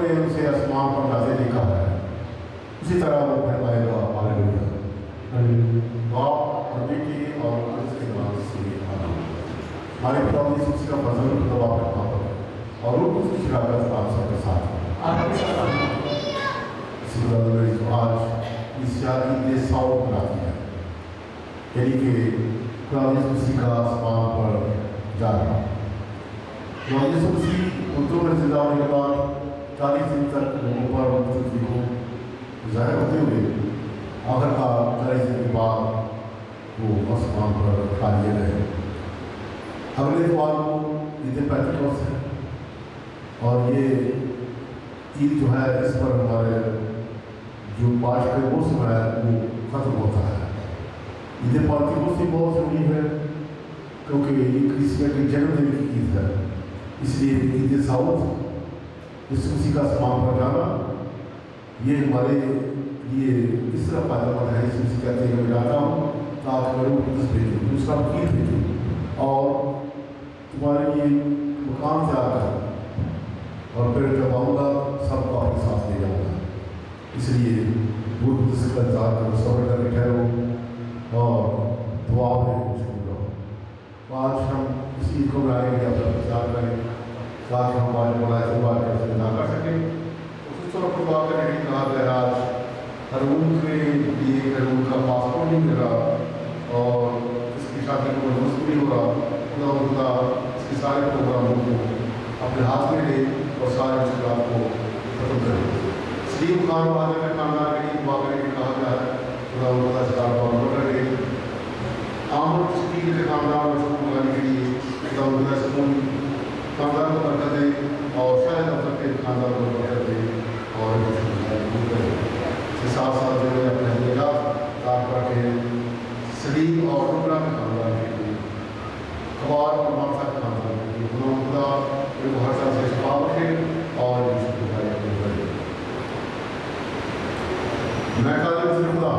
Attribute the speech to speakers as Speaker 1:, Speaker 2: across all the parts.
Speaker 1: ने उसे आसमान पर जाते देखा है, उसी तरह वो फिर आएगा। हालेलुया। बाप और बेटी और उसके नाम से हमारे प्रभु यीशु मसीह का वचन दबा करना पड़े और वो उसकी शिकायत आप सबके साथ आज इस शादी के 100 बनाती है, यानी कि प्रभु यीशु मसीह का आसमान पर जाना। प्रभु यीशु मसीह उर्दू में जिंदा होने के बाद 40 दिन तक ऊपर मुक्ति को जाहिर होते हुए आखिरकार 40 दिन के बाद वो आसमान पर उठा लिए गए। अगले इतवार को ईद पेंटेकोस्ट है और ये ईद जो है इस पर हमारे जो पाँच के मौसम है वो खत्म होता है। ईद पेंटेकोस्ट भी बहुत जरूरी है क्योंकि ये क्रिसमस के जन्मदिन की ईद है, इसलिए ईद साउथ यीशु मसीह का आसमान पर जाना ये हमारे लिए इस तरह फायदेमंद है। यीशु मसीह कहते हैं मैं जाता हूँ ताकि मैं रूह कुदस भेजूँ, दूसरा वकील भेजूँ और तुम्हारे लिए मकान तैयार कर और फिर जब आऊँगा सबको अपने साथ ले जाऊँगा। इसलिए रूह कुदस का इंतजार करो, सब्र करके ठहरो और दुआ में शुरू रहो। आज हम इस चीज़ को बनाएंगे अपना प्रचार करें ताकि हम आज बुलाए तो बात कर ना कर सकें। उस तरह पर बात करने की कहा गया आज हरून के लिए हरून का पासपोर्ट नहीं मिल रहा और इसकी शादी को मजबूत नहीं हो रहा। खुदा इसके सारे प्रोग्रामों को अपने हाथ में ले और सारे मुश्किलात को खत्म करें। सलीम खान वाले के खानदान के लिए दुआ करने कहा गया है। खुदा इसका बहुत करें। आमद शकील के खानदान में शुरू लगाने के लिए खुदा सुकून खानदान को बरकत दे और शायद अब तक के खानदान को बरकत दे और साथ साथ जो है अपने हमेशा काम करके सलीम और रुकना के खानदान के लिए कबार और मानसा के खानदान के लिए खुदा इनको हर साल से शफा रखे और मैं कल से खुदा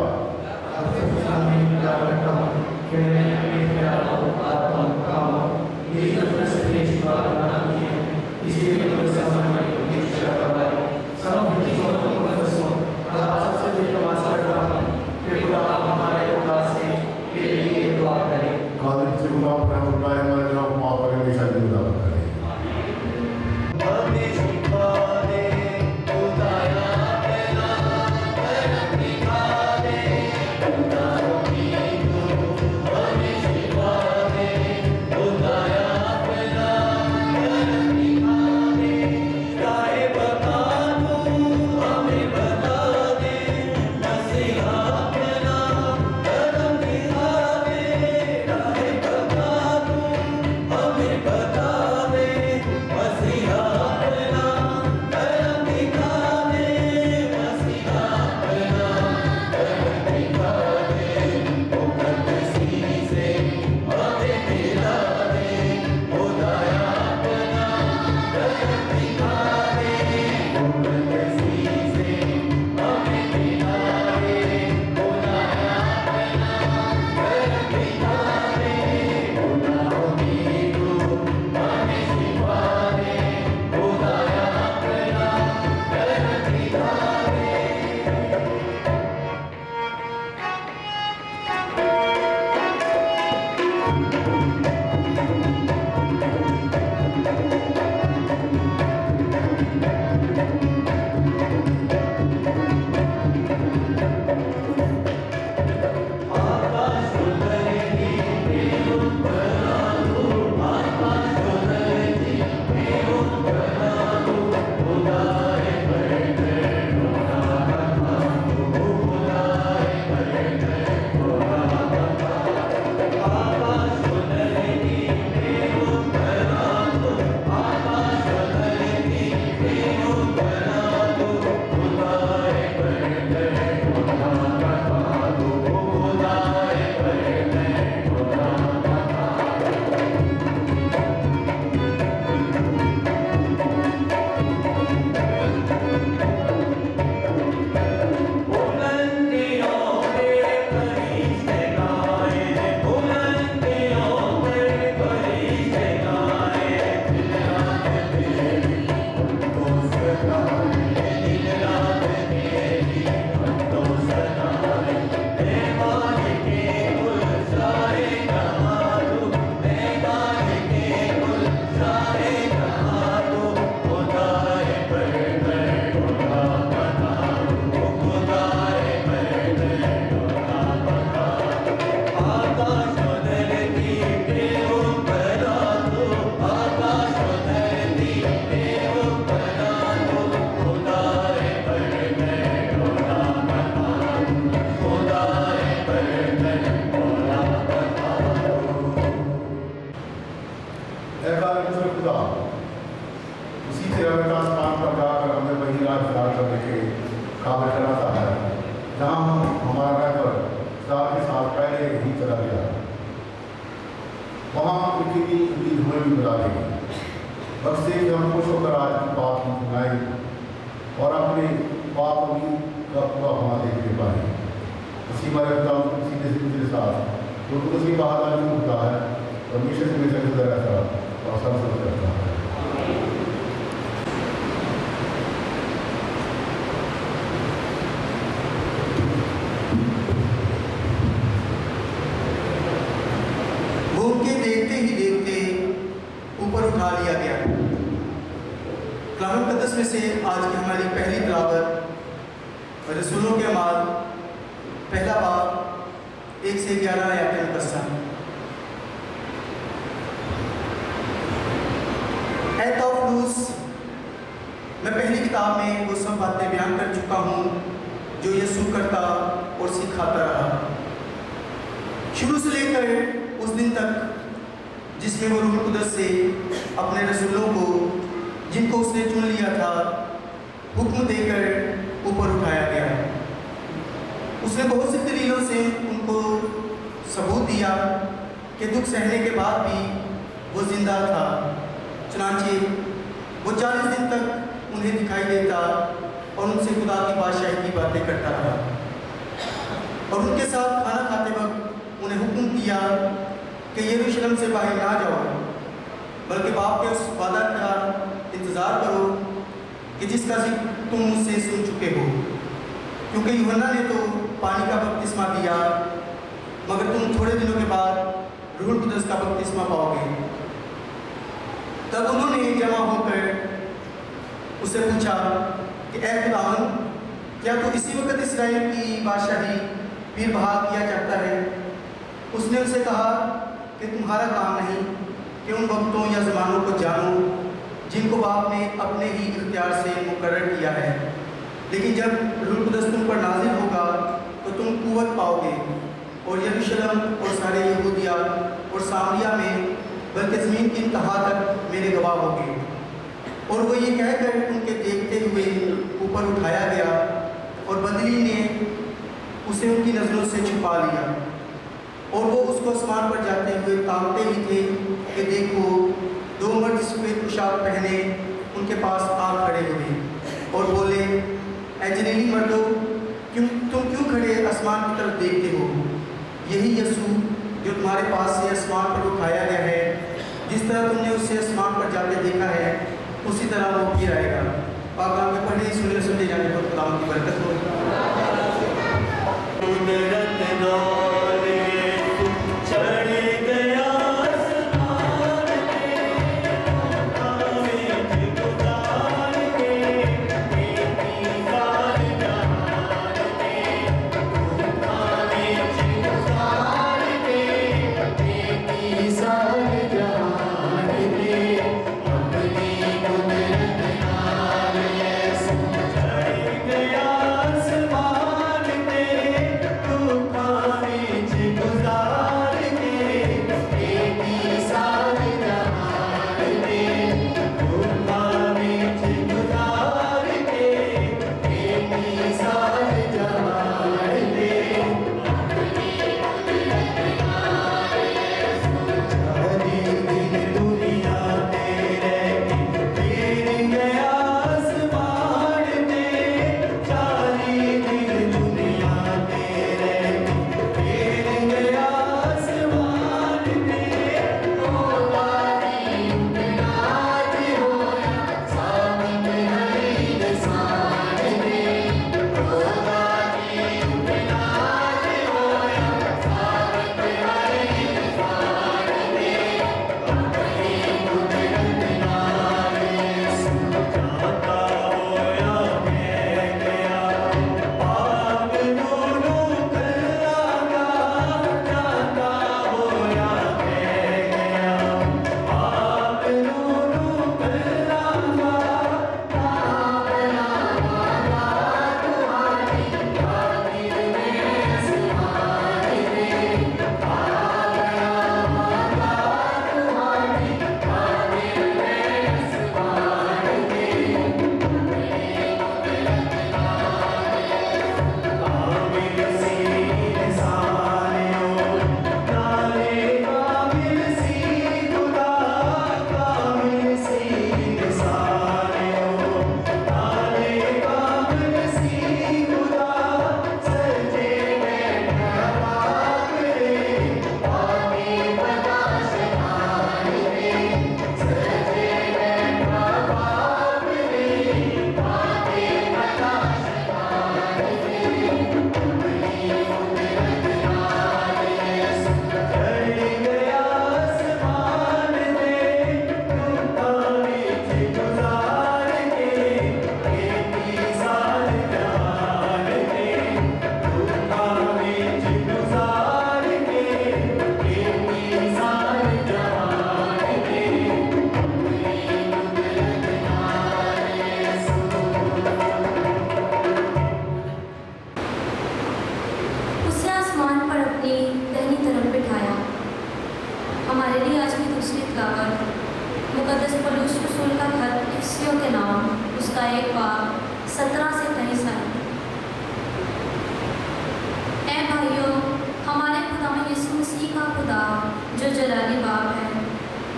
Speaker 2: बता
Speaker 1: काबिल करना चाहता है, जहाँ हमारा रहबर खुदा के साथ पहले ही चला गया, वहाँ उनकी भी उम्मीद हमें भी बुला देगी। बस से कि हम खुश होकर आज की बात की सुनाए और अपने बात उम्मीद का पूरा होना देखने पाए। इसी बारे में सीधे से मेरे साथ तो उसी बात आज होता है और हमेशा से मेरे गुजर रहता और सब करता है।
Speaker 2: लिया गया। कलाम मुक़द्दस में से आज की हमारी पहली तिलावत रसूलों के अमाल पहला बाब 1 से 11 आयतें मुकस्सम। ऐ तौफलूस, मैं पहली किताब में वो सब बातें बयान कर चुका हूँ जो यीशु करता और सिखाता रहा, शुरू से लेकर उस दिन तक जिसमें वो रूह कुदस से अपने रसूलों को, जिनको उसने चुन लिया था, हुक्म देकर ऊपर उठाया गया। उसने बहुत सी दलीलों से उनको सबूत दिया कि दुख सहने के बाद भी वो जिंदा था। चनांचे वो 40 दिन तक उन्हें दिखाई देता और उनसे खुदा की बादशाही की बातें करता रहा और उनके साथ खाना खाते वक्त उन्हें हुक्म दिया कि यरूशलेम से बाहर ना जाओ, बल्कि बाप के उस वादा का इंतज़ार करो कि जिसका जिक्र तुम मुझसे सुन चुके हो, क्योंकि यूहन्ना ने तो पानी का बपतिस्मा दिया, मगर तुम थोड़े दिनों के बाद रूह कुदस का बपतिस्मा पाओगे। तब उन्होंने जमा होकर उससे पूछा कि ऐ खुदावंद, क्या तो इसी वक्त इस्राएल की बादशाही फिर बहाल किया जाता है? उसने उनसे कहा कि तुम्हारा काम नहीं कि उन वक्तों या ज़मानों को जानो जिनको बाप ने अपने ही इख्तियार से मुकर्रर किया है, लेकिन जब रूह कुदस तुम पर नाज़िल होगा तो तुम कुव्वत पाओगे और यरूशलेम और सारे यहूदिया और सामरिया में, बल्कि ज़मीन की इंतहा तक मेरे गवाह होगे। और वो ये कहकर उनके देखते हुए ऊपर उठाया गया और बदली ने उसे उनकी नज़रों से छुपा लिया और वो उसको आसमान पर जाते हुए ताकते ही थे कि देखो, 2 मर्द सफ़ेद पोशाक पहने उनके पास आ खड़े हुए और बोले, ऐ जलीली मर्दों, तुम क्यों खड़े आसमान की तरफ देखते हो? यही यीशु जो तुम्हारे पास से आसमान पर उठाया गया है, जिस तरह तुमने उसे आसमान पर जाते देखा है, उसी तरह वो फिर आएगा। पाक में पढ़े सुनते जाने पर खुदा की बरकत हो।
Speaker 3: तू रसूल का खत इफिसियों के नाम, उसका 1 बाब 17 से 23 आए। ऐ भाइयों, हमारे खुदा यीशु मसीह का खुदा जो जलाली बाप है,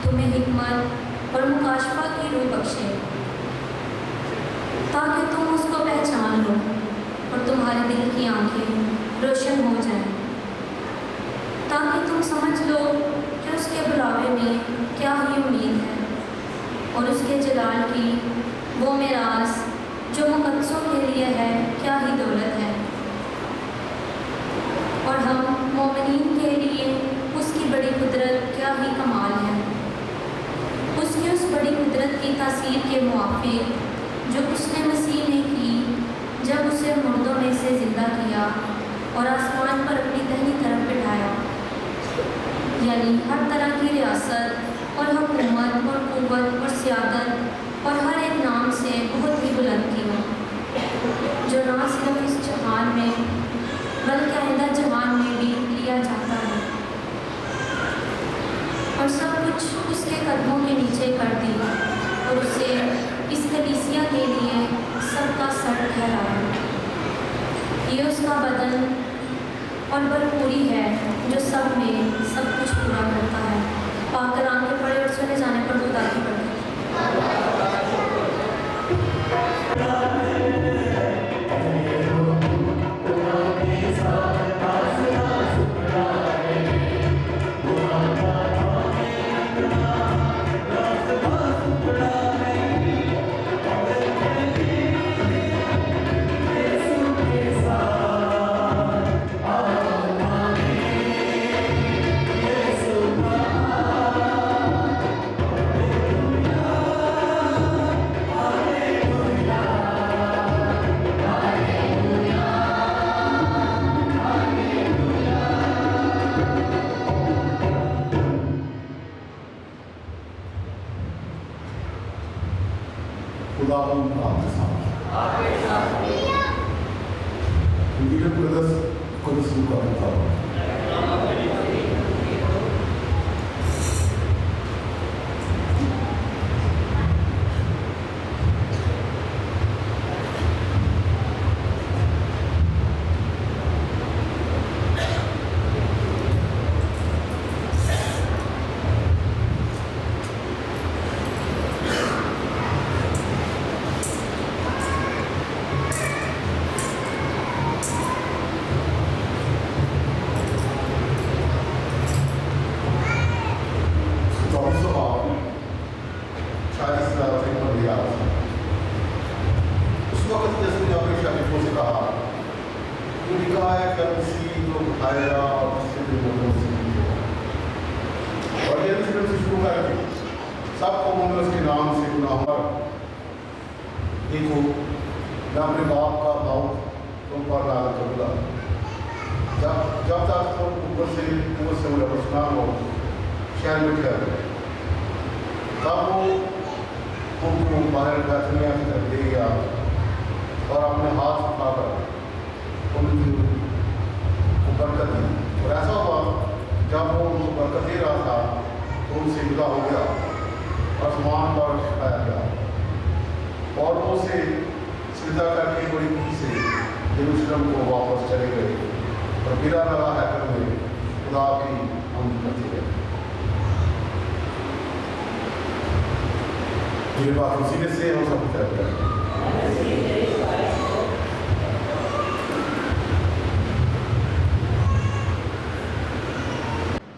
Speaker 3: तुम्हें हिकमत और मुकाशफा की रूह बख्शे, ताकि तुम उसको पहचान लो और तुम्हारे दिल की आंखें रोशन हो जाएं, ताकि तुम समझ लो कि उसके बुलावे में क्या ही उम्मीद है और उसके जलाल की वो मिरास जो मुकद्दसों के लिए है क्या ही दौलत है, और हम मोमिनीन के लिए उसकी बड़ी कुदरत क्या ही कमाल है। उसकी उस बड़ी कुदरत की तासीर के मुआफिक जो उसने मसीह ने की जब उसे मुर्दों में से ज़िंदा किया और आसमान पर अपनी दाहिनी तरफ बिठाया, यानी हर तरह की रियासत और हुकूमत और कुव्वत और सियादत और हर एक नाम से बहुत ही बुलंद की हो, जो ना सिर्फ इस जहान में बल्कि आइंदा जहान में भी लिया जाता है, और सब कुछ उसके कदमों के नीचे कर दिया और उसे इस कलीसिया के लिए सबका सर ठहराया। ये उसका बदन और भरपूरी है जो सब में सब कुछ पूरा करता है। पाक कलाम के पढ़े और सुने जाने पर खुदा की बढ़ती।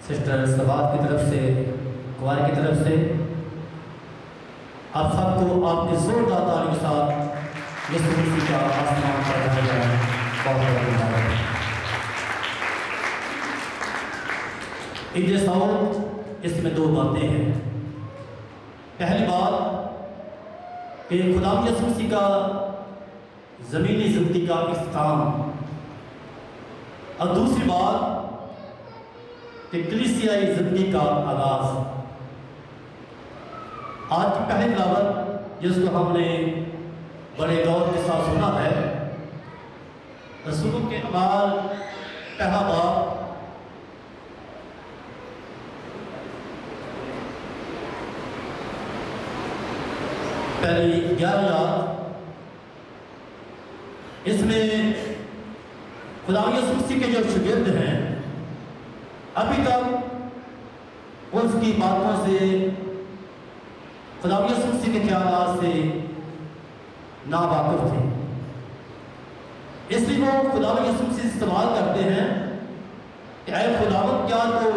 Speaker 4: सिस्टर सवाद की तरफ से, कुमार की तरफ से आप सबको आपके जोरदार ताली के साथ यीशु मसीह का आसमान पर रखा जाए। बहुत धन्यवाद। इस साउंड इसमें 2 बातें हैं। पहली बात कि खुदा यीशु मसीह का ज़मीनी ज़िंदगी का इख्तिताम, और दूसरी बात कि कलीसियाई ज़िंदगी का आगाज़। आज की पहली तिलावत जिसको हमने बड़े गौर के साथ सुना है, रसूलों के अमाल पहला बाब पहली 11 याद, इसमें खुदा यीशु मसीह के जो शागिर्द हैं अभी तक उसकी बातों से, खुदा यीशु मसीह के ख्यालात से नावाकिफ थे, इसलिए वो खुदा यीशु मसीह से सवाल करते हैं कि ऐ खुदावंद, क्या तो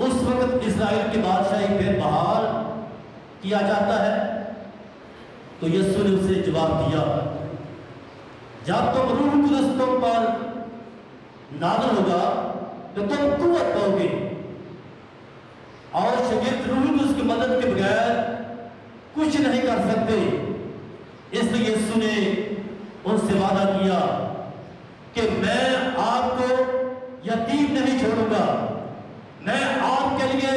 Speaker 4: उस वक्त इस्राएल की बादशाही फिर बहाल किया जाता है? तो यीशु ने उसे जवाब दिया, जब तुम रूह कुदस तुम पर नाज़िल होगा तो तुम कुव्वत पाओगे, और शागिर्द रूह कुदस की मदद के बगैर कुछ नहीं कर सकते। इसलिए यीशु ने उनसे वादा किया कि मैं आपको यतीम नहीं छोड़ूंगा, मैं आपके लिए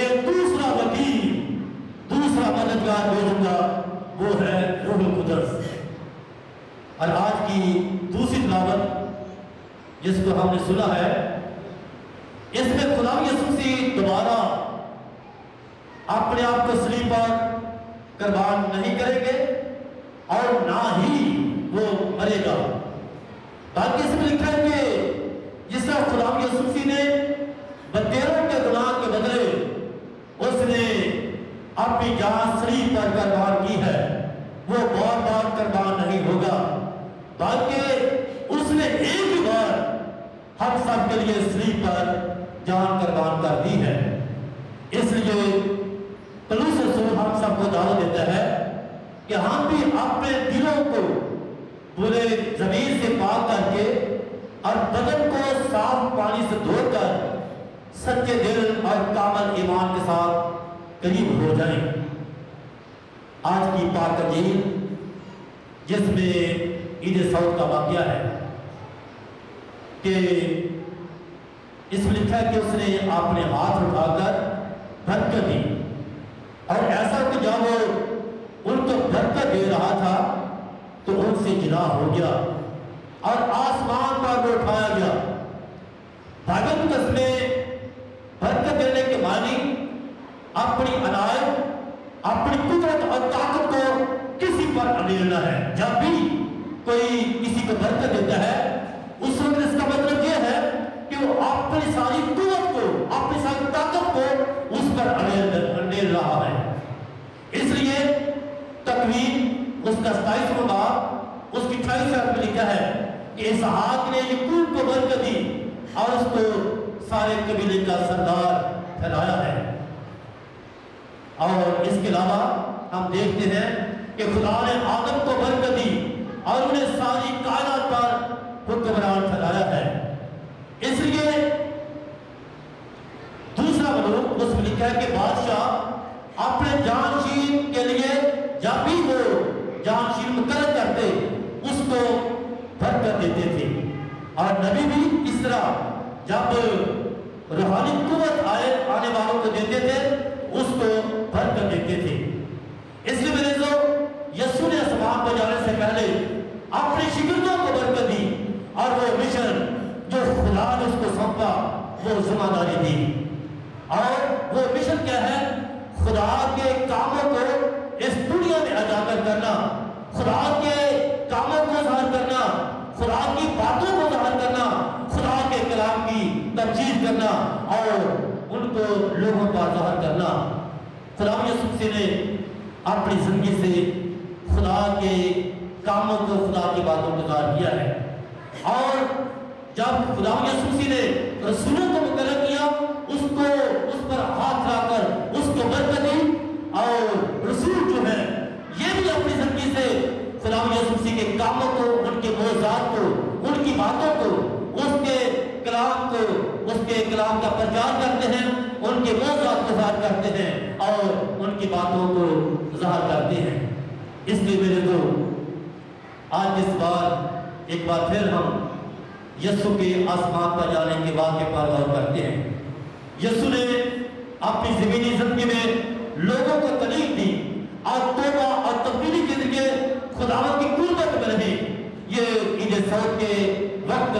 Speaker 4: एक दूसरा वकील, दूसरा मददगार भेजूंगा, वो है रूह कुदस। और आज की दूसरी तिलावत जिसको हमने सुना है, इसमें खुदा यीशु मसीह दोबारा अपने आप को सलीब पर कुर्बान नहीं करेंगे और ना ही वो मरेगा, बाकी इसमें लिखा है कि जिस तरह खुदा यीशु मसीह ने बतेरों के गुनाह के बदले उसने अपनी जान सलीब पर कुर्बान की है, वो बहुत बार कुर्बान नहीं होगा, बल्कि उसने एक ही बार हम सब के लिए सलीब पर जान कुर्बान कर दी है। इसलिए पौलुस रसूल हम सबको दावत देता है कि हम भी अपने दिलों को पूरे जमीन से पाक करके और बदन को साफ पानी से धोकर सच्चे दिल और कामल ईमान के साथ करीब हो जाएं। आज की पाक अंजील जिसमें ईद सऊद का वाक़या है कि इसमें लिखा है कि उसने अपने हाथ उठाकर बरकत दी, और ऐसा कि जब वो उनको बरकत दे रहा था तो उनसे जिना हो गया और आसमान पर वो उठाया गया। बाइबल में बरकत देने के मानी अपनी अनायत, अपनी कुदरत और ताकत को किसी पर अड़ेलना है। जब भी कोई किसी को बरकत देता है उस वक्त इसका मतलब यह है कि वो अपनी सारी कुदरत को, अपनी सारी ताकत को उस पर अड़ेल रहा है। इसलिए तकवीन उसका 27वां बाब उसकी 28 आयत में लिखा है कि इसहाक ने याकूब को बरकत दी और उसको सारे कबीले का सरदार ठहराया है। और इसके अलावा हम देखते हैं कि खुदा ने आदम को बरकत दी और उन्हें सारी कायनात पर हुक्मरान ठहराया है। इसलिए दूसरा मलूक उसमें लिखा है कि बादशाह अपने जानशीन के लिए जब भी वो जानशीन मुकर्रर करते उसको बरकत देते थे, और नबी भी इस तरह जब रूहानी कुव्वत आने वालों को देते थे उसको बरकत देते थे। इसलिए मेरे जो यीशु ने आसमान पर जाने से पहले अपने शिगिर्दों को बरकत दी और वो मिशन जो खुदा ने उसको सौंपा वो जिम्मेदारी दी। और वो मिशन क्या है? खुदा के कामों को इस दुनिया में उजागर करना, खुदा के कामों को ज़ाहिर करना, खुदा की बातों को ज़ाहिर करना, खुदा के कलाम की तफसीर करना और उनको लोगों पर ज़ाहिर करना। खुदा यीशु मसीह ने अपनी जिंदगी से खुदा के कामों को, खुदा की बातों को ज़ाहिर किया है। और जब खुदा यीशु मसीह ने रसूलों को मुकर्रर किया, उसको उस पर हाथ लाकर उसको बरकत दी, और रसूल जो है ये भी अपनी जिंदगी से खुदा यीशु मसीह के कामों को, उनके मौजूदात को, उनकी बातों को, उसके कलाम को, उसके कलाम का प्रचार करते हैं, उनके मौजूदात को ज़ाहिर करते हैं और उनकी बातों को ज़ाहिर करते हैं। इसलिए मेरे को आज इस बार एक बार फिर हम यीशु के आसमान पर जाने के वाक़े पर गौर करते हैं। यीशु ने अपनी ज़मीनी ज़िंदगी में लोगों को तालीम दी और तौबा और तब्दीली के लिए खुदावंद की कुर्बत में रहे। ये ईद सऊद के वक्त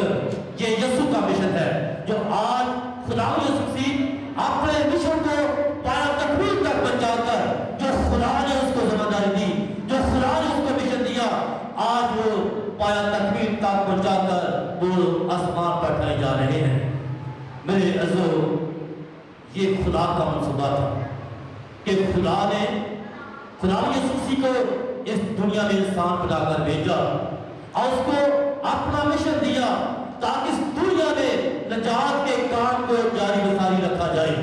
Speaker 4: ये यीशु का मिशन है जो आज खुदा यीशु मसीह अपने मिशन को पाया तकमील तक पहुंचाकर जो खुदा खुदा ने उसको जिम्मेदारी दी, जो खुदा ने उसको मिशन दिया, आज वो पाया तकमील तक पहुंचाकर वो आसमान पर उठाए जा रहे हैं। मेरे अज़ो, ये खुदा का मंसूबा था कि खुदा ने यीशु मसीह को इस दुनिया में इंसान बनाकर भेजा और उसको अपना मिशन दिया ताकि इस दुनिया में नजात के काम को जारी वसारी रखा जाए।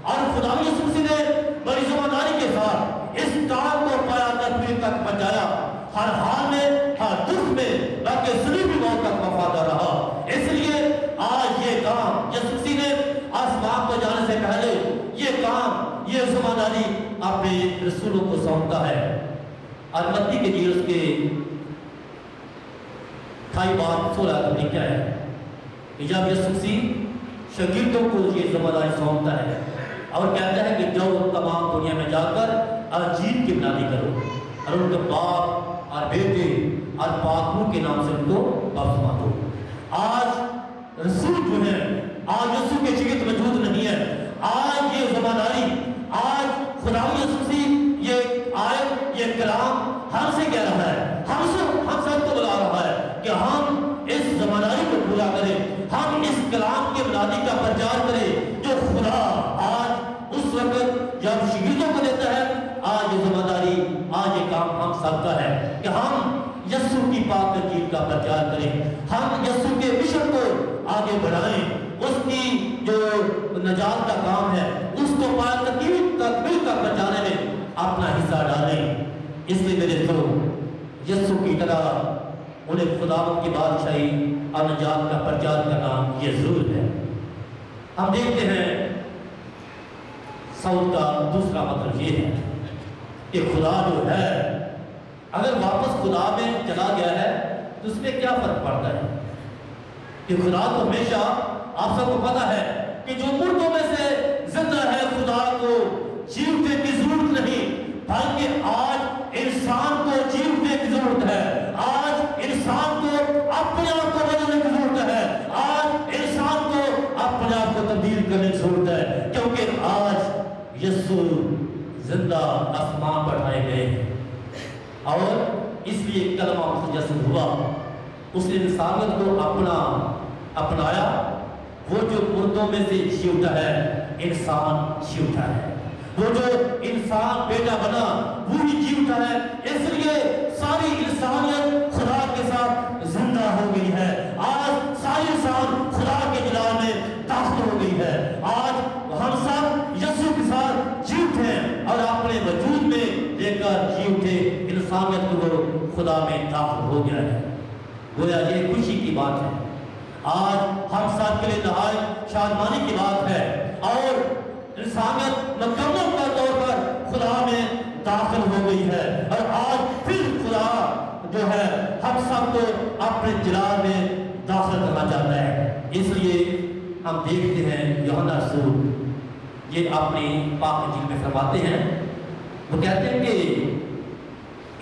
Speaker 4: और खुदा यीशु मसीह ने बड़ी जिम्मेदारी के साथ इस काम को पाया तकमील तक पहुंचाया, हर हाल में, हर दुख में, बल्कि सलीबी मौत तक वफादार रहा। इसलिए आज ये काम यीशु मसीह ने आसमान को जाने से पहले ये काम, ये जिम्मेदारी अपने रसूलों को सौंपता है। और मत्ती के जीवन के 28:16 में क्या है कि जब यीशु मसीह शागिर्दों को ये जिम्मेदारी सौंपता है और कहता है कि जाओ तमाम दुनिया में जाकर अंजील की बुनियादी करो और उनके बाप और बेटे और पाकू के नाम से उनको बपतिस्मा दो। आज रसूल जो है, आज यीशु के जीवित मौजूद नहीं है। आज ये जिम्मेदारी, आज खुदा यीशु मसीह ये आयत, ये कलाम हमसे कह रहा है, हम सबको बुला रहा है कि हम इस जिम्मेदारी को पूरा करें, हम इस कलाम के बुनियादी का प्रचार करें जो खुदा आज उस वक्त जब शागिर्दों को देता है। आज ये जिम्मेदारी, आज ये काम हम सबका है कि हम यीशु की पाक अंजील का प्रचार करें, हम यीशु के मिशन को आगे बढ़ाएं, उसकी जो नजात का काम है उसको पाक तकमील का बचाने में अपना हिस्सा डालें। इसलिए मेरे तो यीशु की तरह उन्हें खुदावंद की बादशाही और नजात का प्रचार करना ये जरूर है। हम देखते हैं सऊल का दूसरा मतलब ये है कि खुदा जो है अगर वापस खुदा में चला गया है तो उसमें क्या फर्क पड़ता है कि खुदा तो हमेशा, आप सबको पता है कि जो मुर्दों में से जिंदा है, खुदा को जीवने की जरूरत नहीं, बल्कि आज इंसान को जीवने की जरूरत है। आज इंसान को अपने आप को बदलने की जरूरत है। आज इंसान को अपने आप को तब्दील करने की जरूरत है, क्योंकि आज यीशु जिंदा आसमान पर उठाए गए और इसलिए कलमा मुजस्सद हुआ, उसने इंसानियत को अपनाया। वो जो मुर्दों में से जी उठा है, इंसान जी उठा है। वो जो इंसान बेटा बना वो भी जी उठा है। इसलिए सारी इंसानियत खुदा के साथ जिंदा हो गई है। आज सारी इंसान खुदा के जलाल में दाखिल हो गई है। आज हम सब यीशु के साथ जी उठे और अपने वजूद में लेकर जी उठे, इंसानियत को खुदा में दाखिल हो गया है। गोया ये खुशी की बात है। आज हम सब के लिए नहायत शादमानी की बात है और इंसानियत मुकम्मल तौर पर खुदा में दाखिल हो गई है और आज फिर खुदा जो है हम सबको अपने जलाल में दाखिल करना चाहता है। इसलिए हम देखते हैं यूहन्ना रसूल ये अपनी पाक अंजील में फरमाते हैं, वो कहते हैं कि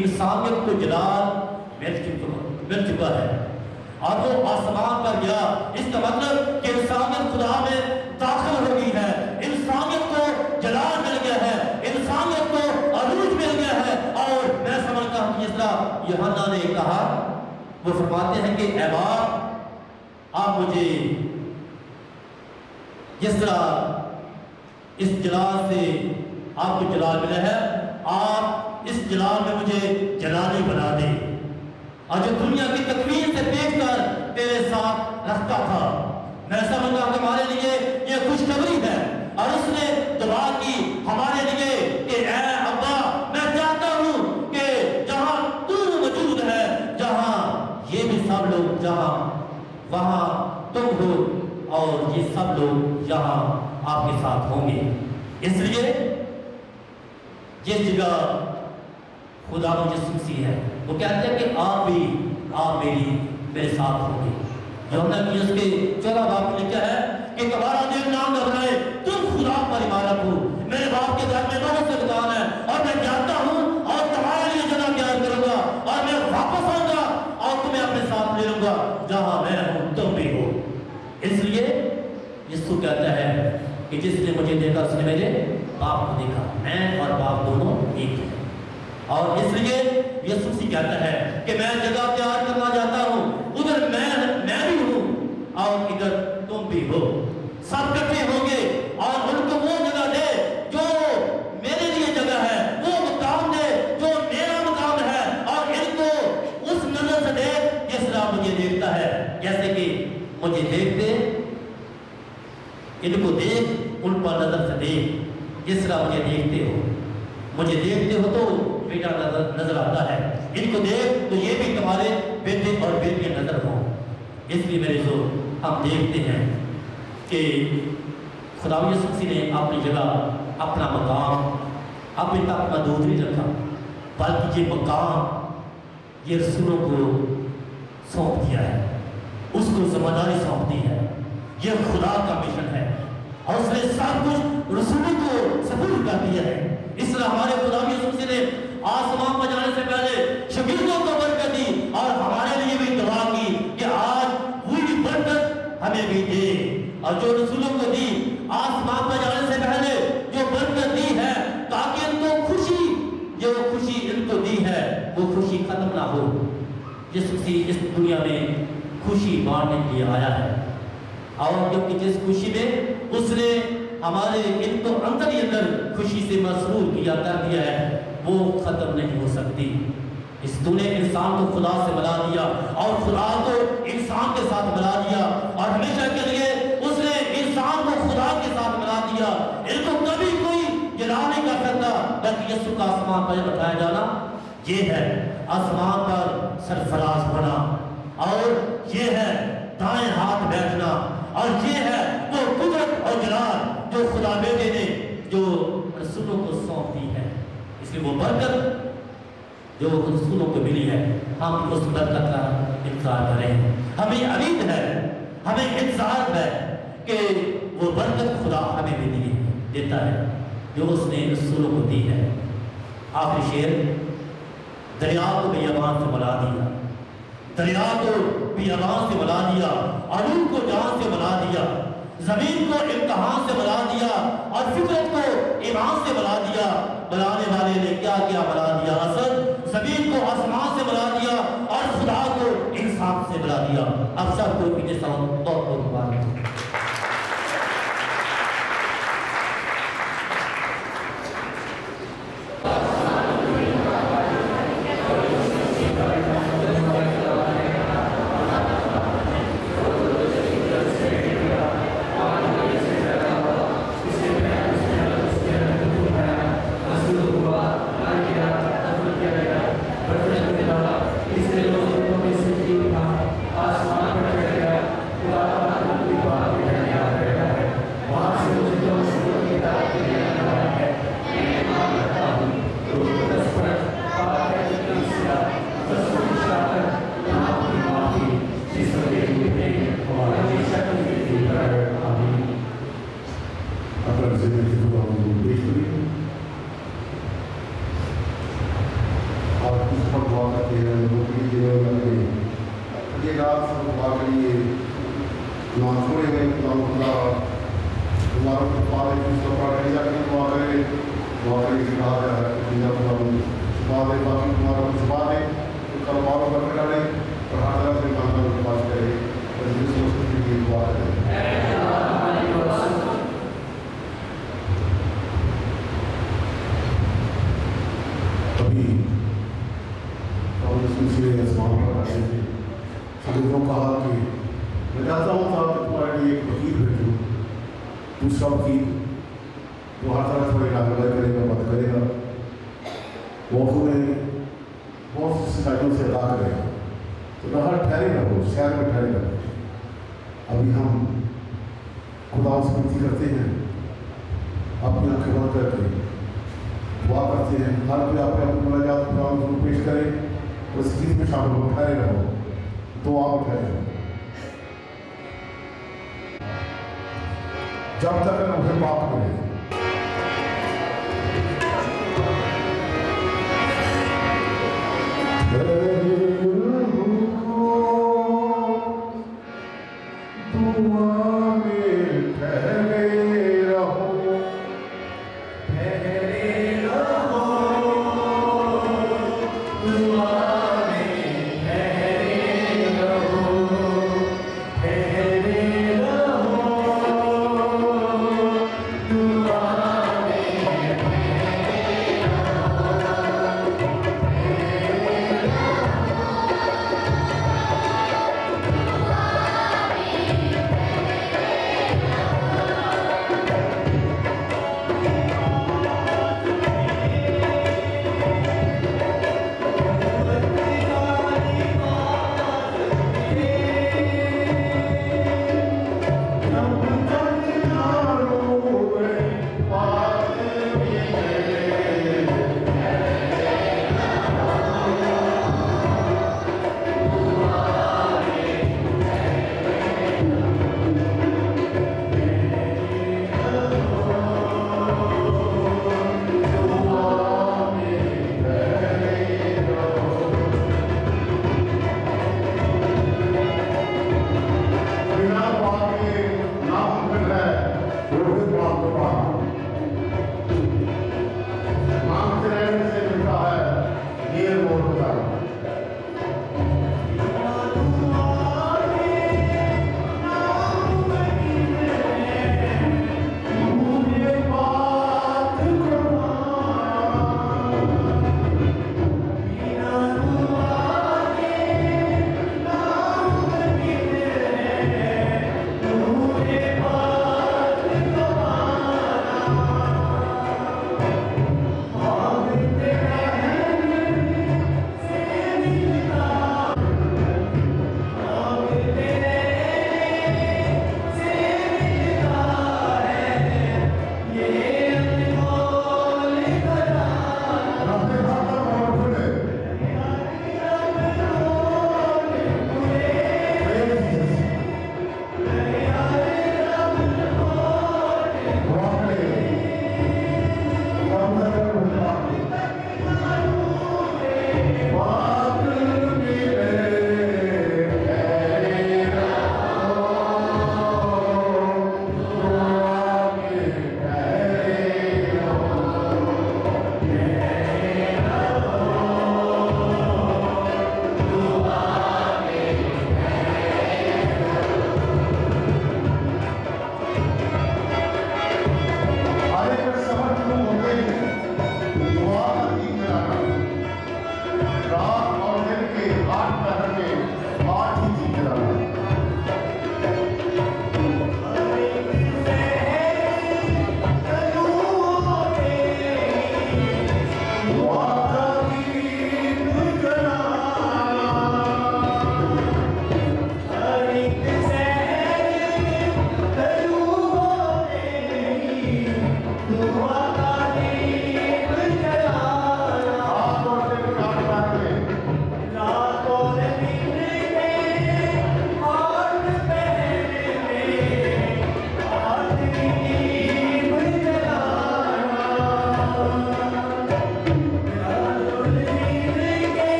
Speaker 4: इंसानियत को जलाल मिल चुका है और वो आसमान पर गया। इसका मतलब कि इंसानियत खुदा में दाखिल हो गई है, इंसानियत को जलाल मिल गया है, इंसानियत को अरूज मिल गया है। और मैं समझता हूं जिस तरह यूहन्ना ने कहा, वो फरमाते हैं कि ऐ बाप, आप मुझे जिस तरह इस जलाल से आपको जलाल मिला है, आप इस जलाल में मुझे जलाली बना दे और जो दुनिया की तकवीर से देखकर तेरे साथ रखता था। मैं समझता हूं हमारे लिए ये खुशखबरी है और उसने दुआ की हमारे लिए कि ऐ अब्बा, मैं चाहता हूं कि जहां तू मौजूद है, जहां ये भी सब लोग, जहां वहां तुम हो और ये सब लोग यहां आपके साथ होंगे। इसलिए जिस जगह खुदा यीशु मसीह है, वो कहते हैं कि आप मेरे साथ होंगे। यूहन्ना की उसके 14 बाब में लिखा है कि तुम्हारा दिल ना घबराए, तुम खुदा पर इबादत हो। मेरे बाप के घर में बहुत से दुकान है और मैं जानता हूँ और तुम्हारे लिए जगह तैयार करूंगा और मैं वापस आऊंगा और तुम्हें अपने साथ ले लूंगा, जहां मैं हूं तुम भी हो। इसलिए यीशु कहता है कि जिसने मुझे देखा उसने मेरे बाप को देखा, मैं और बाप दोनों एक हैं। और इसलिए यीशु मसीह कहता है कि मैं जगह तैयार करना जाता हूँ, उधर मैं भी हूँ और इधर तुम भी हो। सब इकट्ठे होंगे और उनको वो जगह दे जो मेरे लिए जगह है, वो मुकाम दे जो मेरा मुकाम है, और इनको उस नजर से दे जिस तरह मुझे देखता है। जैसे कि मुझे देखते, इनको देख, उन पर नजर से देख जिस तरह मुझे देखते हो। मुझे देखते हो तो बेटा नजर आता है, इनको देख तो ये भी तुम्हारे बेटे और बेटियां नजर हो। इसलिए मेरे जो हम देखते हैं कि खुदा यीशु मसीह ने अपनी जगह, अपना मकाम अपने तक महदूद नहीं रखा, बल्कि ये मकाम ये रसूलों को सौंप दिया है, उसको जिम्मेदारी सौंप दी है। ये खुदा का मिशन है और उसने सब कुछ रसूलों को सफल कर दिया है। इस तरह हमारे खुदा यीशु मसीह ने आसमान पर जाने से पहले शगीर्दों को बरकत दी और हमारे लिए भी दुआ की कि आज वही बरकत हमें भी दे। और जो रसूलों को दी आसमान पर जाने से पहले जो बरकत दी है, ताकि इनको खुशी, जो खुशी इनको दी है वो खुशी खत्म ना हो। यीशु मसीह इस दुनिया में खुशी बांटने के लिए आया है, और क्योंकि जिस खुशी में उसने हमारे इनको अंदर ही अंदर खुशी से मसरूर किया कर दिया है, वो खत्म नहीं हो सकती। इस दुनिया इंसान को खुदा से मिला दिया और खुदा को इंसान के साथ मिला दिया, और हमेशा के लिए उसने इंसान को खुदा के साथ मिला दिया। इनको कभी कोई गिरा नहीं कर सकता, बल्कि यीशु का आसमान पर बैठाया जाना ये है आसमान पर सरफराज होना, और ये है दाएं हाथ बैठना, और ये है वो कुदरत और जलाल जो खुदा बेटे ने जो रसूलों को सौंप दी है। इसलिए वो बरकत जो रसूलों को मिली है, हम उस बरकत का इंतजार करें। हमें उम्मीद है, हमें इंतजार है कि वो बरकत खुदा हमें भी देता है जो उसने रसूलों को दी है। आखिरी शेर, दरिया को बेअबान से मिला दिया, दरिया को बेअबान से मिला दिया, अरूम को जान से मिला दिया, जमीन को इम्तिहान से मिला दिया, और फितरत को ईमान से मिला दिया। बनाने वाले ने क्या क्या मिला दिया? असल जमीन को आसमान से मिला दिया और खुदा को इंसाफ से मिला दिया। अब सबको पीछे बहुत बहुत मुबारक।
Speaker 1: जब तक उन्हें पाप मिले।
Speaker 2: ठहरे रहो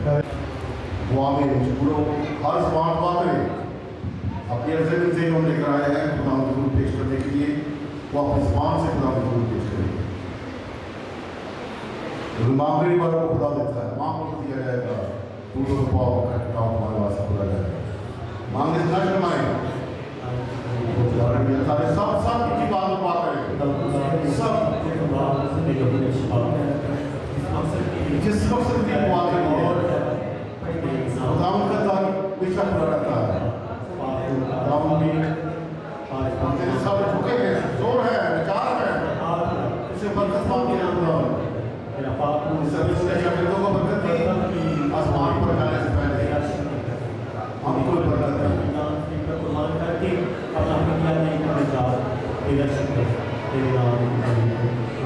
Speaker 1: दुआ में मजबूरों हर सवाल दुआ करें। अपनी अर्ज़ से जो हम लेकर आए हैं खुदा मजबूर पेश करने के लिए वो अपने ज़बान से खुदा मजबूर पेश करेंगे। मांगने वालों को खुदा देता है, मांगो तो दिया जाएगा, पूछो तो पाओ, खटकाओ तुम्हारे वास्ते खुदा जाएगा। मांगने से न शर्माएं। सब की बात दुआ करें, सब जिस मकसद की दुआ करें खुदा उनका दान हमेशा पूरा करता है। तेरे सब झुके हैं, जोर है, विचार है, इसे बरकत मांगी है खुदा। इस शब्दों को बरकत दी आसमान पर जाने से पहले हमको बरकत दी।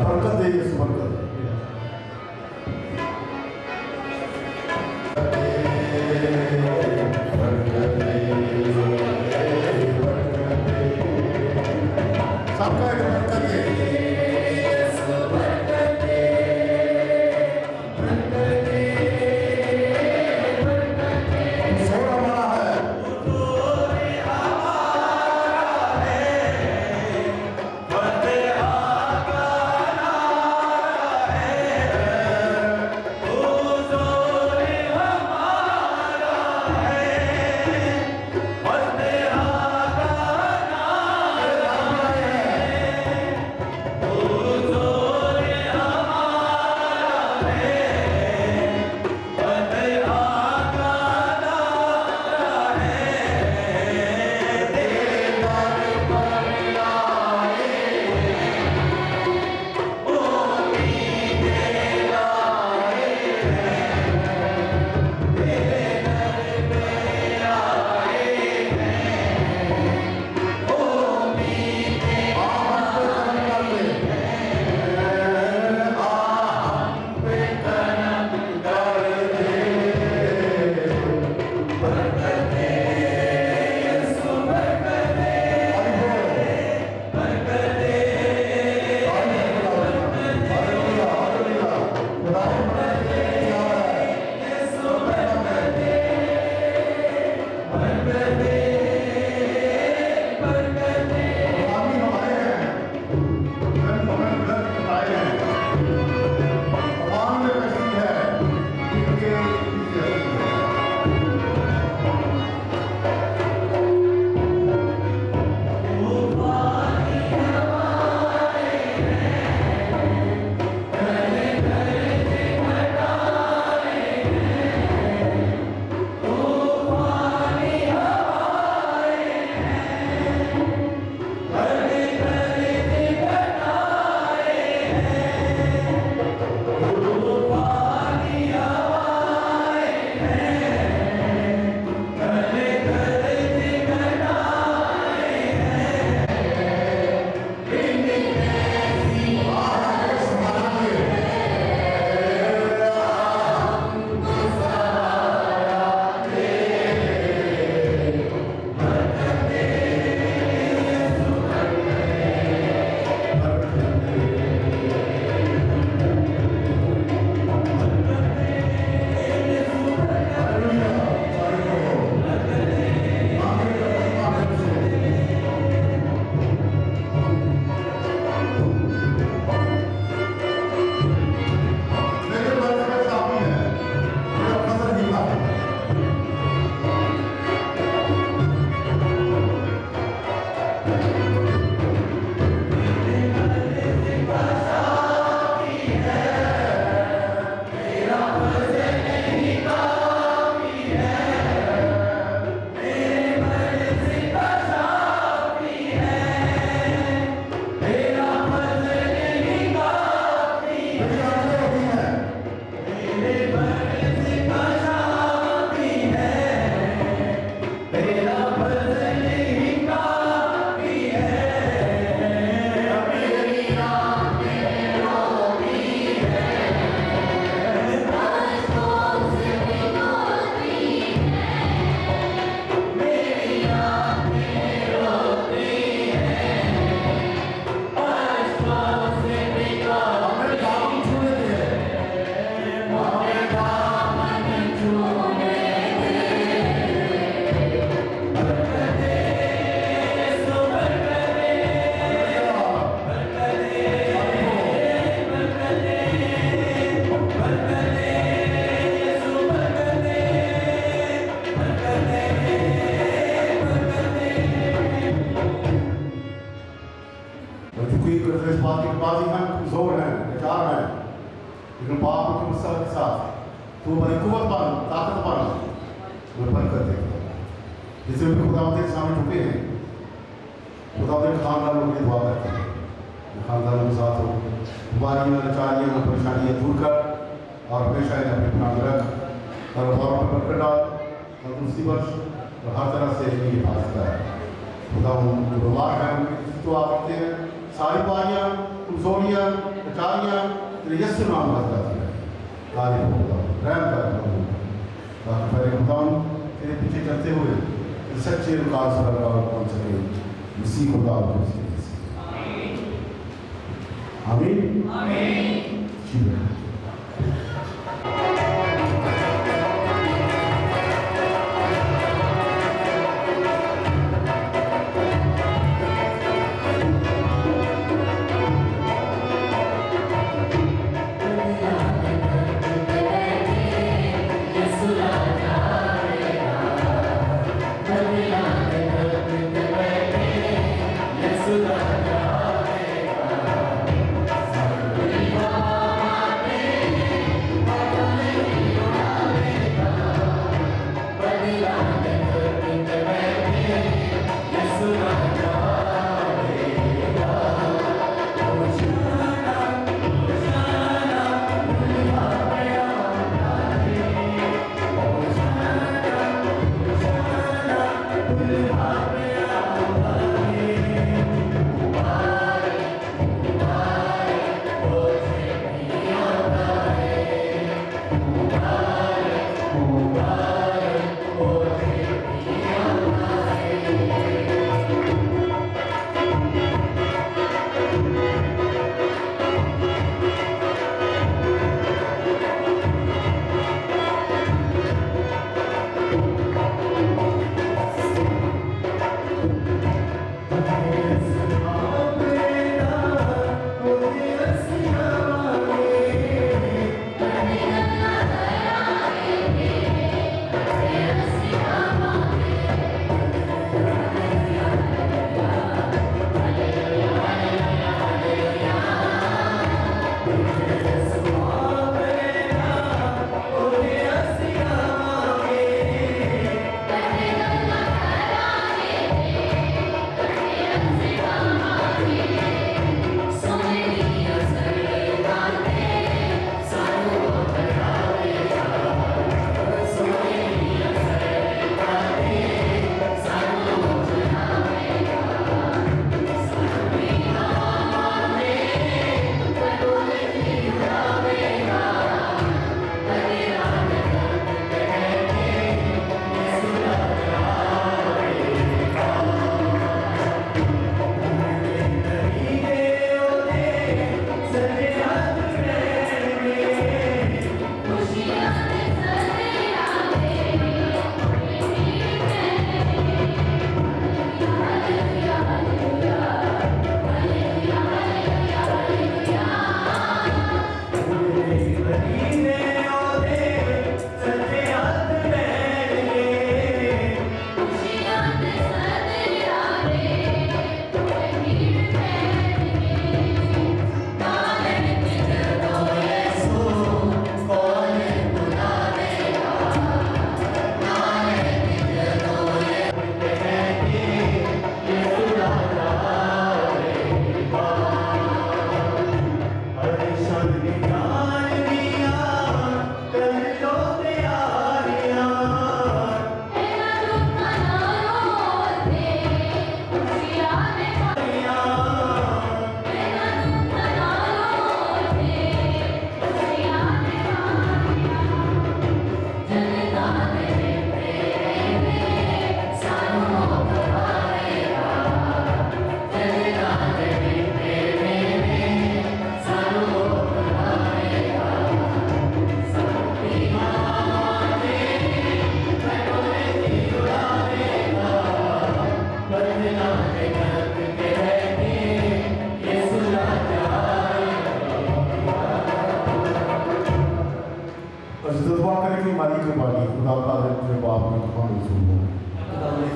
Speaker 1: बरकत दे इस बरकत सबका एक बरकत है। ताकतवर वो बरकत देता है। जिसमें भी खुदा के सामने झुके हैं, खुदा के खानदानों की दुआ करते हैं, खानदानों के साथ हो बीमारियाँ, लाचारियाँ, परेशानियाँ दूर कर और हमेशा इन्हें अपने अपना रख और पर बरकत डाल और दूसरी वर्ष और हर तरह से इनकी हिफाजत है। खुदा जो बीमार हैं उनकी तो आप करते हैं, सारी बीमारियाँ, कमजोरियाँ, लाचारियाँ तेरे यीशु नाम में जाती है। तारीफ हो खुदा, रहम कर ताकि पहले खुदा तेरे पीछे चलते हुए सच्चे रुकाव से पहुँच सके। इसी खुदा आमीन आमीन। ठीक है।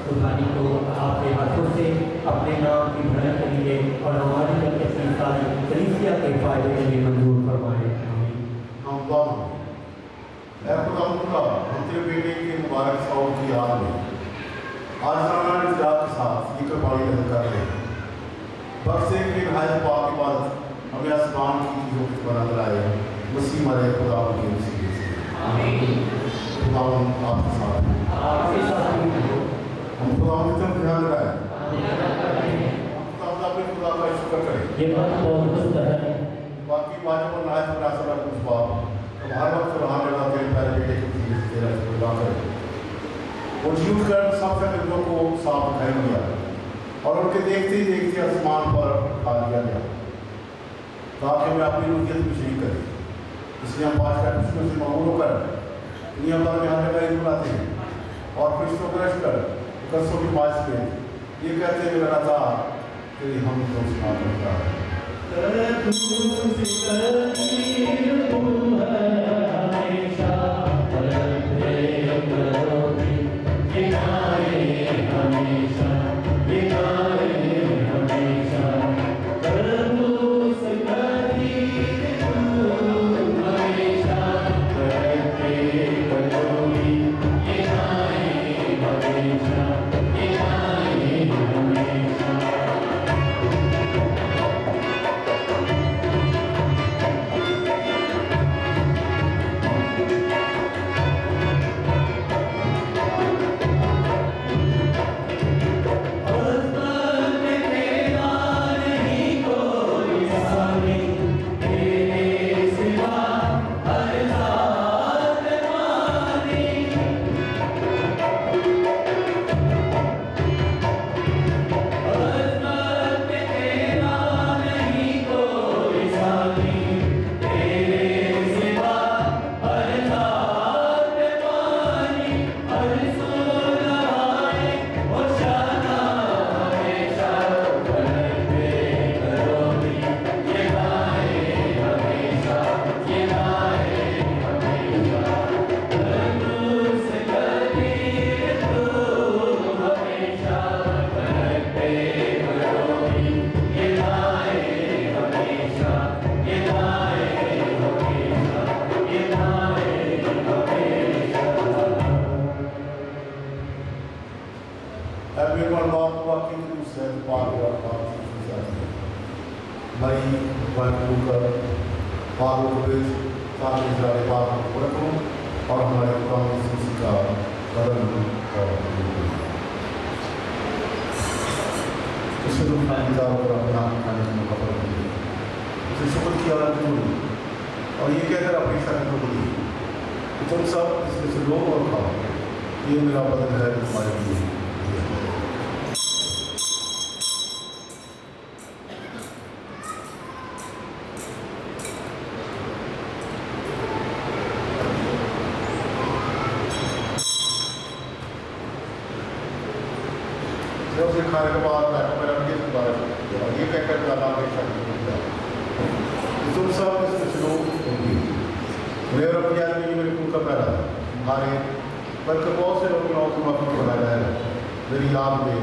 Speaker 5: कुर्बानी को आपके हाथों से अपने नाम की भलाई के लिए और हमारी अपनी सारी कलीसिया के फायदे के लिए मंजूर फरमाए।
Speaker 1: हम ऐ खुदा हम तेरे बेटे के मुबारक सौर की याद में आज रमजान इस रात के साथ ये कबाड़ी अदा कर रहे हैं। बख्श से कि नहायत पाक के बाद हमें आसमान की चीज़ों की बना लाए मसीह मरे खुदा के वसीले से। खुदा आपके साथ हैं। हम खुदा की तरफ ध्यान लगाएं। खुदा अपने खुदा का शुक्र करें।
Speaker 5: ये बात बहुत दुरुस्त है।
Speaker 1: बाकी बातों पर नहायत मुनासिब है कुछ बात अब हर वक्त सुबहान अल्लाह तेरे प्यारे बेटे के वसीले से तेरा शुक्र करें। वो जीव कर सबसे दिलों को साफ दिखाई दिया और उनके देखते ही देखते आसमान पर खा लिया गया ताकि हमें अपनी रूहियत में शरीक करें। इसलिए हम पाँच खुशियों से मामूल होकर दुनिया भर में हर जगह बुलाते हैं और फरिश्तों को रश कर कसों की बात में ये कहते हैं मेरा था कि हम तो सुना करता है। Everyone walking through said part of Mari, Vancouver, Pablo Bridge, साथ इजराइल पाक को रखो और हमारे काम का बदल और उसे तो खाने का और अपना खाने का मौका पर उसे शुक्र किया और ये कहकर अपनी शक्ल को बोली कि तुम सब इसमें से लो और खाओ, ये मेरा बदन है तुम्हारे लिए। उसे खाने के बाद मेरा ये कहकर ज्यादा तुम सब इसमें से लो होगी मेरे अपनी आदमी मेरे खून का पैदा तुम्हारे बल्कि बहुत से लोग नौ तुम अपनी बनाया जाएगा मेरी याद में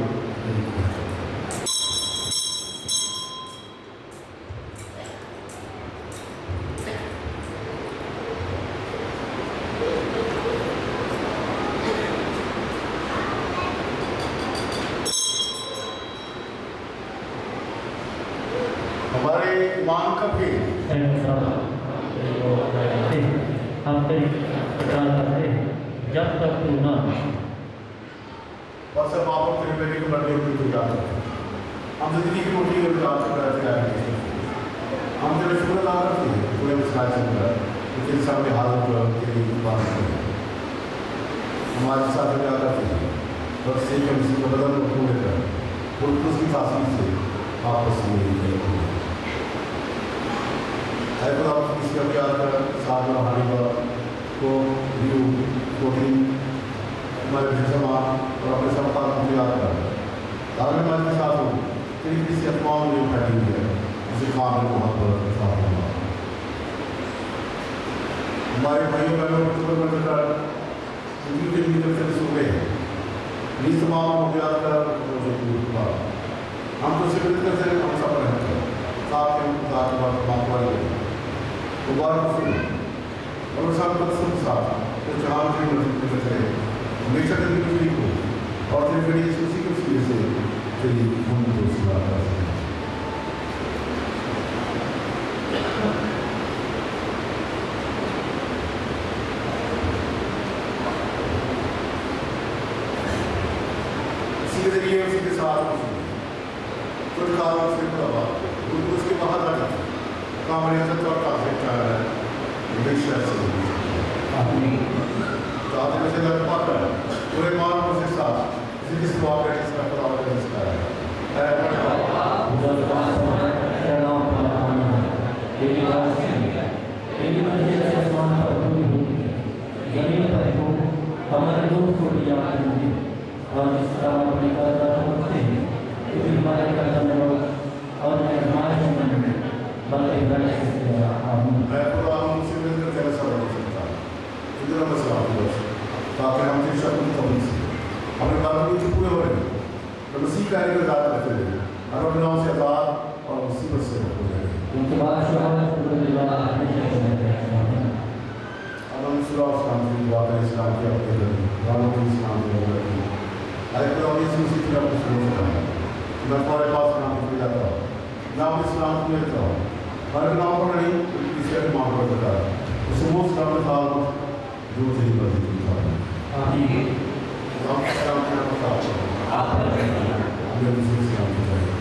Speaker 1: हमारे ईमान का भी
Speaker 5: हम तेरी इकरार करते हैं जब तक तू ना
Speaker 1: और सब आप तेरे बेटे के बर्थडे की तो याद रखते हम जिंदगी की रोटी और याद करते हैं हम तेरे शुक्र अदा करते हैं पूरे विस्तार से तेरे सामने हालत तेरी बात हमारे साथ क्या करते हैं और से किसी को बदल पूरे कर और उसकी तासीर से आपस में है तो आप किसी का प्यार कर साथ में हानिबा को व्यू प्रोटीन हमारे जमा और अपने सब का याद कर ताकि हमारे साथ हो तेरी किसी अफवाह में फैली हुई है उसे काम में बहुत बड़ा साथ होगा हमारे भाइयों बहनों को शुक्र कर उनके लिए से सुबह ये तमाम को याद कर हम तो सिर्फ करते हैं हम सब रहते हैं साथ में बात मुबारक और सब साथ तो जहाँ से मस्जिद में बच रहे हमेशा कभी कुछ हो और फिर फिर उसी की वजह से फिर हम दूसरी बात कर सकते हैं। इसी के जरिए उसी के साथ कुछ कारों से उसके बाहर आ जाते कामड़िया से तो का सकता है हमेशा से तो आप में से लग पाता है पूरे मानव के साथ जिस वाक़े जिसका पता होगा जिसका है
Speaker 5: जमीन पर हो हमारे दोस्त को भी याद करेंगे और इस तरह अपने कर्तव्य करते हैं कि हमारे कर्तव्य और हमारे जीवन में बल्कि बड़े
Speaker 1: मैं पूरा हमसे मिलकर कैसा हो सकता है इतना मसला ताकि हम फिर शब्द कम से हमें बात कुछ पूरे हो रहे हैं तो मसीह का एक आज़ाद रखते हैं और अपने नाम से आज़ाद और मुसीबत से हो जाए
Speaker 5: उनके बाद शहादत पूरे दीवार
Speaker 1: इस्लाम की दुआ करें इस्लाम की अपने वालों को इस्लाम की दुआ करें अरे खुदा इसी उसी तरह कुछ हो सकता है मैं तुम्हारे पास नाम को जाता हूँ नाम इस्लाम को लेता हूँ हर नाम पर नहीं किसी के माँ पर बता उसे वो इस्लाम में था जो सही मर्जी था नाम इस्लाम के नाम बता हमें दूसरे इस्लाम को चाहिए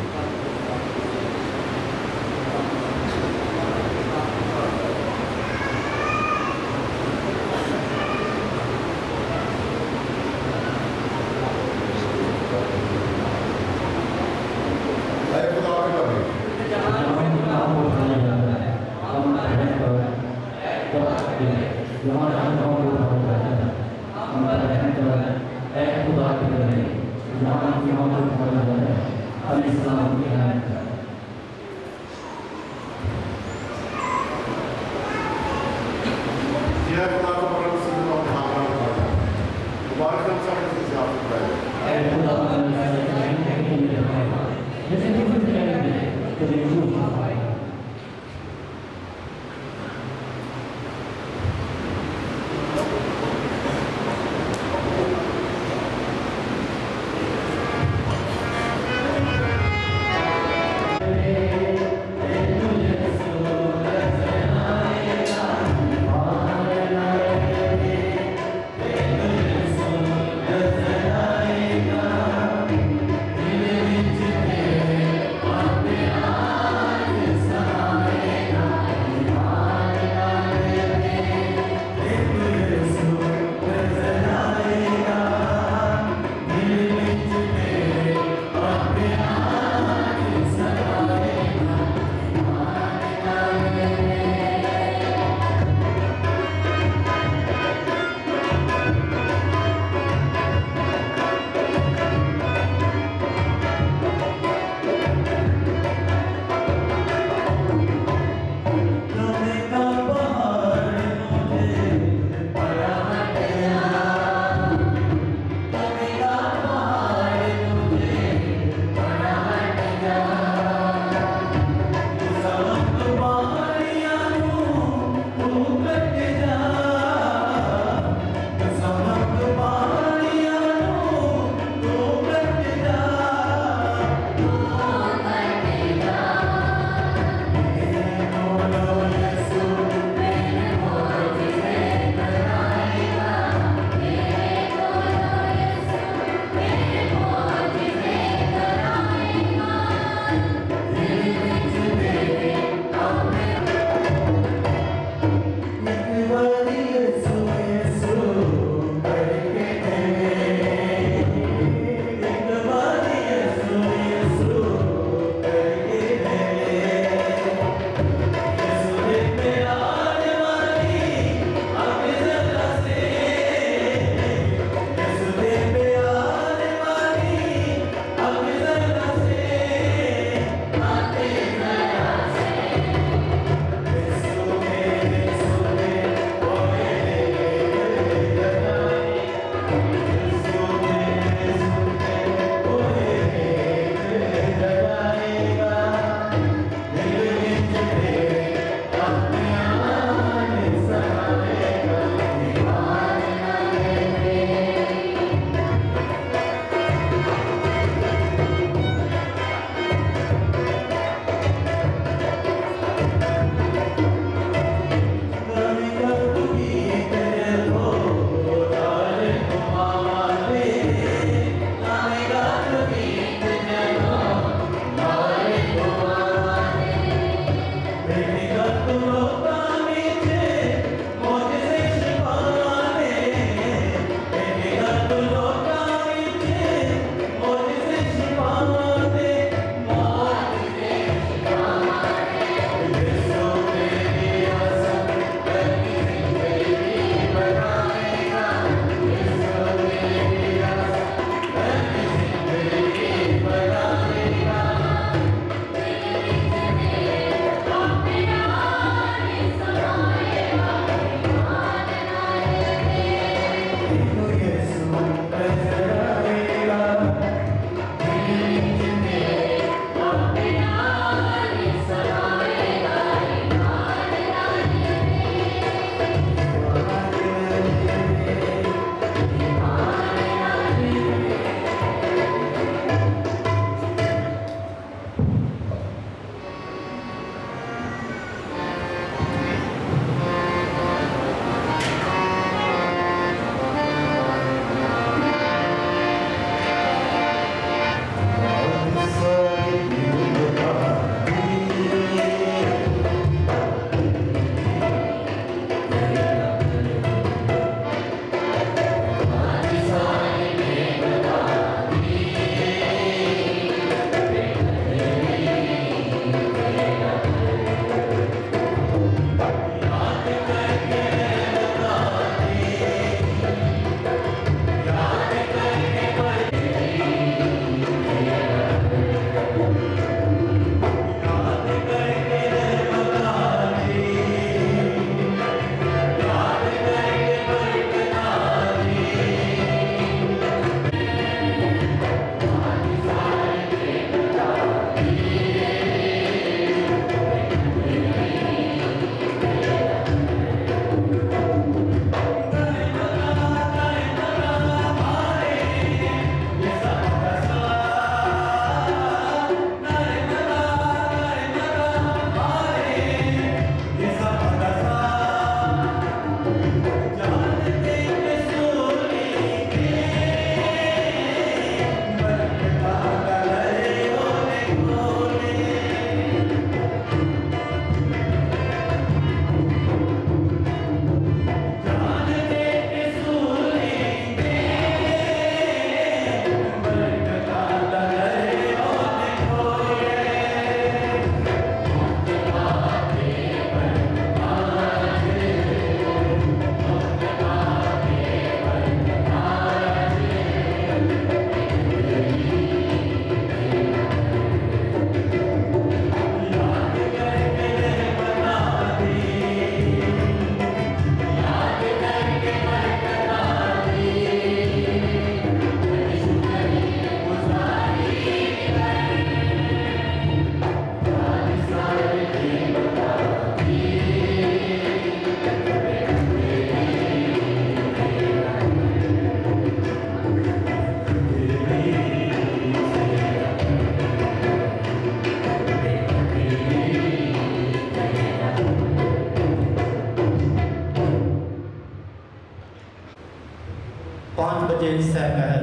Speaker 4: 5 बजे सहपहर।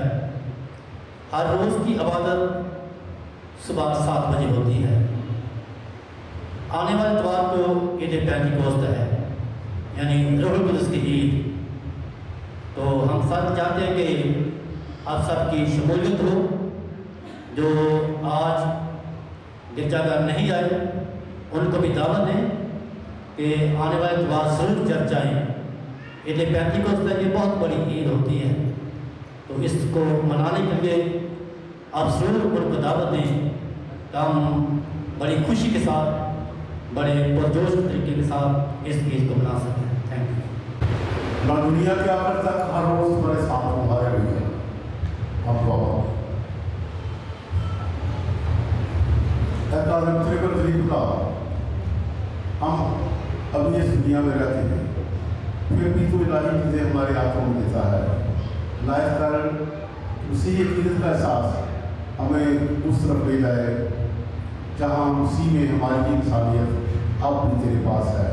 Speaker 4: हर रोज़ की इबादत सुबह 7 बजे होती है। आने वाले इतवार को ईद पेंटिकोस्त है, यानी रूहुल कुद्स की ईद। तो हम सब चाहते हैं कि आप सबकी शमूलियत हो। जो आज गिरजाघर नहीं आए उनको भी दावत दें कि आने वाले इतवार ज़रूर चर्च आएँ। ईद पेंटिकोस्त ये बहुत बड़ी ईद होती है, तो इसको मनाने के लिए आप ज़रूर उनको दावत दें तो हम बड़ी खुशी के साथ, बड़े पुरजोश तरीके के साथ इस ईद को मना सकें। Thank you.
Speaker 1: ना दुनिया के आखिर तक हर रोज़ तुम्हारे साथ हमारे हुए हमको का हम अभी इस दुनिया में रहते हैं, फिर भी तो इलाही चीज़ें हमारे हाथों में देता है। लाइफ कर उसी यकीनत का एहसास हमें उस तरफ ले जाए जहाँ उसी में हमारी इंसानियत अब भी तेरे पास है।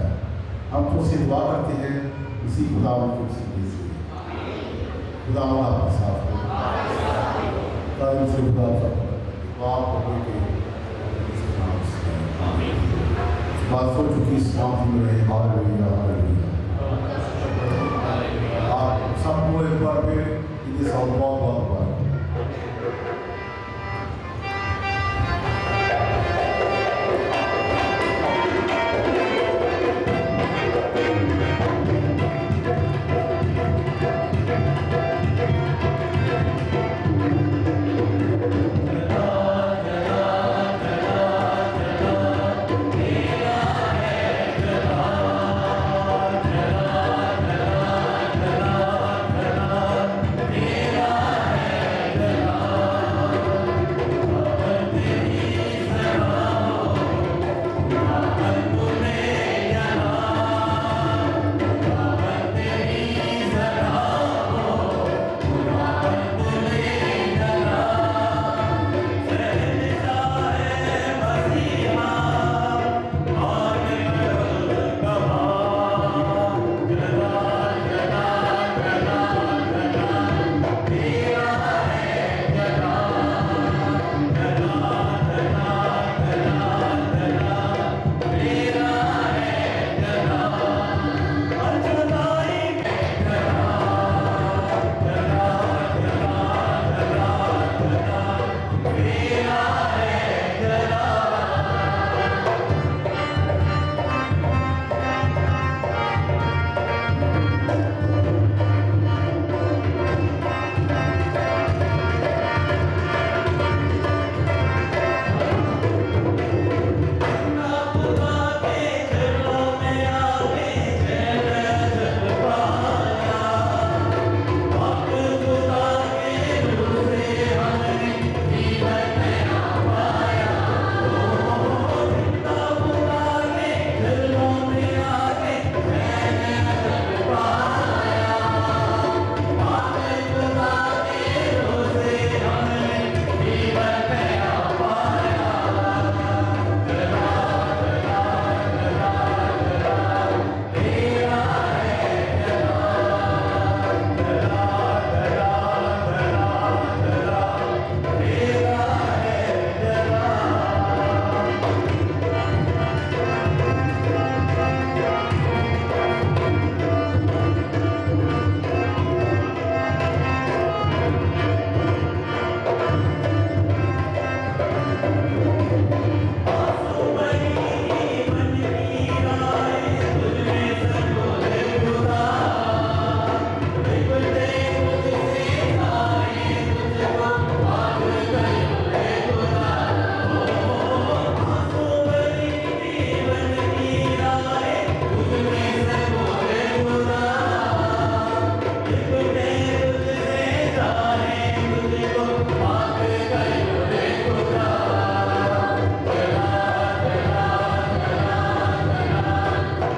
Speaker 1: हम तो उससे दुआ करते हैं इसी खुदा को सीधे से खुदा आपके साथ हो। से खुदा बात हो चुकी शांति में रहे। Hallelujah hallelujah. आप सबको एक बार फिर इनके साथ बहुत बहुत बार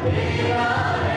Speaker 6: तेरा